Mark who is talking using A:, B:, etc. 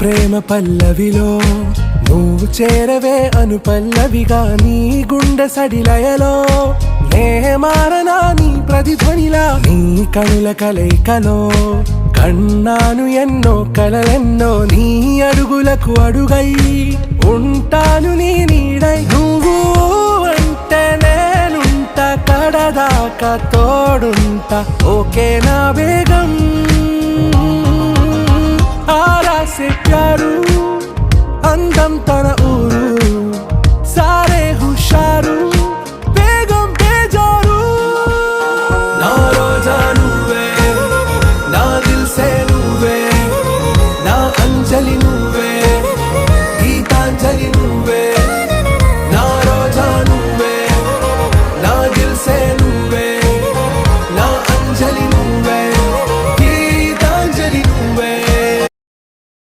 A: ప్రేమ పల్లవిలో నువ్వు చేరవే అను పల్లవిగా నీ గుండె సడిలయలో నే మారనా నీ ప్రతిధ్వనిలా నీ కనుల కలయికలో కన్నాను ఎన్నో కలలెన్నో నీ అడుగులకు అడుగై ఉంటాను నీ నీడై నువ్వు అంటే నేనుంట కడదాకా తోడుంటా ఓకే నా బేగం आरा से प्यारू अंदम तन ऊरू सारे हुशारू बेगम बेजारू ना रोजा नुवे ना दिल से नुवे ना अंजलि नुवे